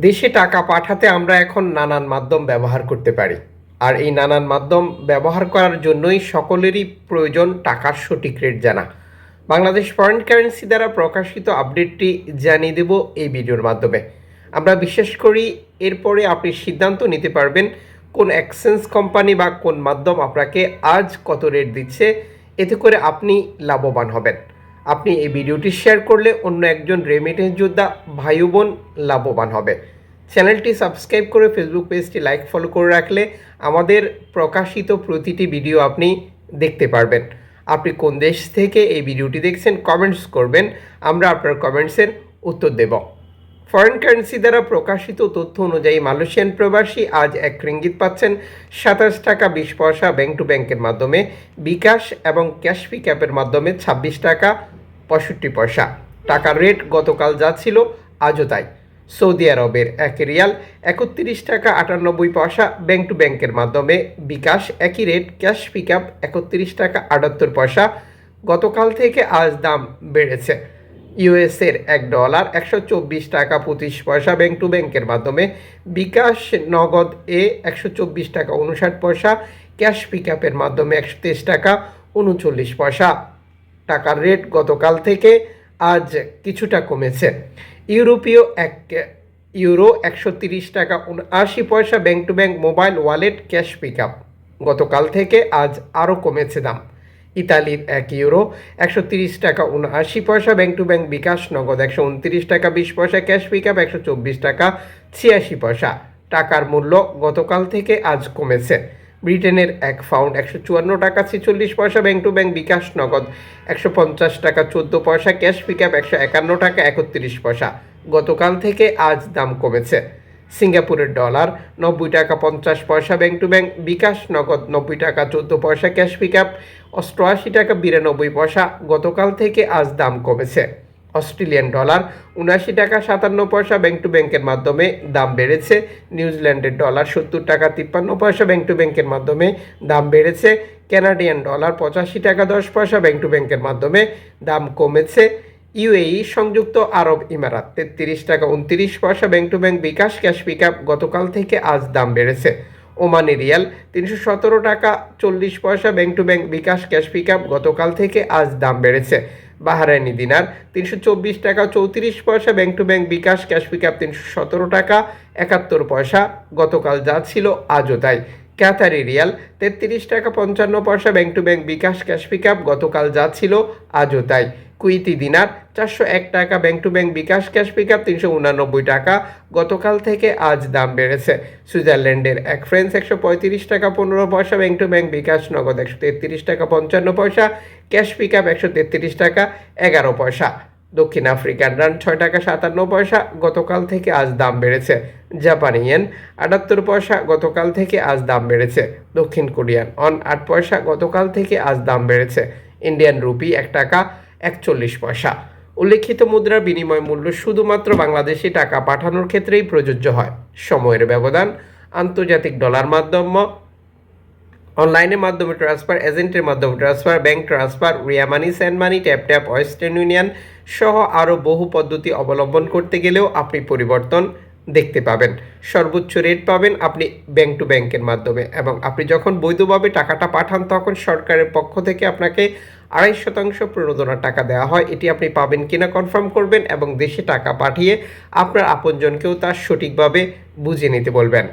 দেশে টাকা পাঠাতে আমরা এখন নানান মাধ্যম ব্যবহার করতে পারি। আর এই নানান মাধ্যম ব্যবহার করার জন্যই সকলেরই প্রয়োজন টাকার সঠিক রেট জানা। বাংলাদেশ ফরেন কারেন্সি দ্বারা প্রকাশিত আপডেটটি জানিয়ে দেব এই ভিডিওর মাধ্যমে। আমরা বিশ্বাস করি এরপরে আপনি সিদ্ধান্ত নিতে পারবেন কোন এক্সচেঞ্জ কোম্পানি বা কোন মাধ্যম আপনাকে আজ কত রেট দিচ্ছে, এতে করে আপনি লাভবান হবেন। আপনি এই ভিডিওটি শেয়ার করলে অন্য একজন রেমিটেন্স যোদ্ধা ভাই বোন লাভবান হবে। চ্যানেলটি সাবস্ক্রাইব করে ফেসবুক পেজটি লাইক ফলো করে রাখলে আমাদের প্রকাশিত প্রতিটি ভিডিও আপনি দেখতে পারবেন। আপনি কোন দেশ থেকে এই ভিডিওটি দেখছেন কমেন্টস করবেন, আমরা আপনার কমেন্টসের উত্তর দেব। ফরেন কারেন্সি দ্বারা প্রকাশিত তথ্য অনুযায়ী মালয়েশিয়ান প্রবাসী আজ 1 রিঙ্গিত পাচ্ছেন 27 টাকা 20 পয়সা ব্যাংক টু ব্যাংকের মাধ্যমে, বিকাশ এবং ক্যাশ পিক অ্যাপের মাধ্যমে 26 টাকা 65 পয়সা। টাকার রেট গতকাল যা ছিল আজও তাই। সৌদি আরবের 1 রিয়াল 31 টাকা 98 পয়সা ব্যাংক টু ব্যাংকের মাধ্যমে, বিকাশ একই রেট, ক্যাশ পিক আপ 31 টাকা 78 পয়সা। গতকাল থেকে আজ দাম বেড়েছে। ইউএসের $1 124 টাকা 25 পয়সা ব্যাংক টু ব্যাংকের মাধ্যমে, বিকাশ নগদ 124 টাকা 59 পয়সা, ক্যাশ পিক আপের মাধ্যমে 123 টাকা 39 পয়সা। টাকার রেট গতকাল থেকে আজ কিছুটা কমেছে। ইউরোপীয় 1 ইউরো 130 টাকা 79 পয়সা bank to bank mobile wallet cash pick up. গতকাল থেকে আজ আরও কমেছে দাম। ইতালির 1 ইউরো 130 টাকা 79 পয়সা ব্যাংক টু ব্যাংক, বিকাশ নগদ 129 টাকা 20 পয়সা, ক্যাশ পিক আপ 124 টাকা 86 পয়সা। টাকার মূল্য গতকাল থেকে আজ কমেছে। ব্রিটেনের 1 পাউন্ড 154 টাকা 46 পয়সা ব্যাংক টু ব্যাংক, বিকাশ নগদ 150 টাকা 14 পয়সা, ক্যাশ পিক আপ 151 টাকা 31 পয়সা। গতকাল থেকে আজ দাম কমেছে। সিঙ্গাপুরের ডলার 90 টাকা 50 পয়সা ব্যাংক টু ব্যাংক, বিকাশ নগদ 90 টাকা 14 পয়সা, ক্যাশ পিক আপ 88 টাকা 92 পয়সা। গতকাল থেকে আজ দাম কমেছে। অস্ট্রেলিয়ান ডলার 79 টাকা 57 পয়সা ব্যাংক টু ব্যাংকের মাধ্যমে, দাম বেড়েছে। নিউজিল্যান্ডের ডলার 70 টাকা 53 পয়সা ব্যাংক টু ব্যাংকের মাধ্যমে, দাম বেড়েছে। কানাডিয়ান ডলার 85 টাকা 10 পয়সা ব্যাংক টু ব্যাংকের মাধ্যমে, দাম কমেছে। ইউএই সংযুক্ত আরব ইমারাত 33 টাকা 29 পয়সা bank to bank, bKash cash pick up. গতকাল থেকে আজ দাম বেড়েছে। ওমানি রিয়াল 317 টাকা 40 পয়সা bank to bank, bKash cash pick up. গতকাল থেকে আজ দাম বেড়েছে। বাহরাইনি দিনার 324 টাকা 34 পয়সা bank to bank, bKash cash pick up 317 টাকা 71 পয়সা। গতকাল যা ছিল আজও তাই। কাতারি রিয়াল 33 টাকা 55 পয়সা bank to bank, bKash cash pick up. গতকাল যা ছিল আজও তাই। কুইতি দিনার 401 টাকা bank to bank, bKash cash pick up 389 টাকা। গতকাল থেকে আজ দাম বেড়েছে। সুইজারল্যান্ডের 1 ফ্রান্ক 135 টাকা 15 পয়সা ব্যাংক টু ব্যাংক, বিকাশ নগদ 133 টাকা 55 পয়সা, ক্যাশ পিক আপ 133 টাকা 11 পয়সা। দক্ষিণ আফ্রিকান রান্ড 6 টাকা 57 পয়সা। গতকাল থেকে আজ দাম বেড়েছে। জাপানি ইয়েন 78 পয়সা। গতকাল থেকে আজ দাম বেড়েছে। দক্ষিণ কোরিয়ান অন 8 পয়সা। গতকাল থেকে আজ দাম বেড়েছে। ইন্ডিয়ান রুপি 1 টাকা 41 পয়সা। উল্লেখিত মুদ্রার বিনিময় মূল্য শুধুমাত্র বাংলাদেশি টাকা পাঠানোর ক্ষেত্রেই প্রযোজ্য হয়। সময়ের ব্যবধান, আন্তর্জাতিক ডলার মাধ্যম, অনলাইনের মাধ্যমে ট্রান্সফার, এজেন্টের মাধ্যমে transfer, bank transfer, Ria money, send money, tap tap, Western Union সহ আরও বহু পদ্ধতি অবলম্বন করতে গেলেও আপনি পরিবর্তন দেখতে পাবেন। সর্বোচ্চ রেট পাবেন আপনি ব্যাংক টু ব্যাংকের মাধ্যমে, এবং আপনি যখন বৈধভাবে টাকাটা পাঠান তখন সরকারের পক্ষ থেকে আপনাকে 2.5% প্রণোদনার টাকা দেওয়া হয়। এটি আপনি পাবেন কিনা কনফার্ম করবেন এবং দেশে টাকা পাঠিয়ে আপনার আপনজনকেও তার সঠিকভাবে বুঝে নিতে বলবেন।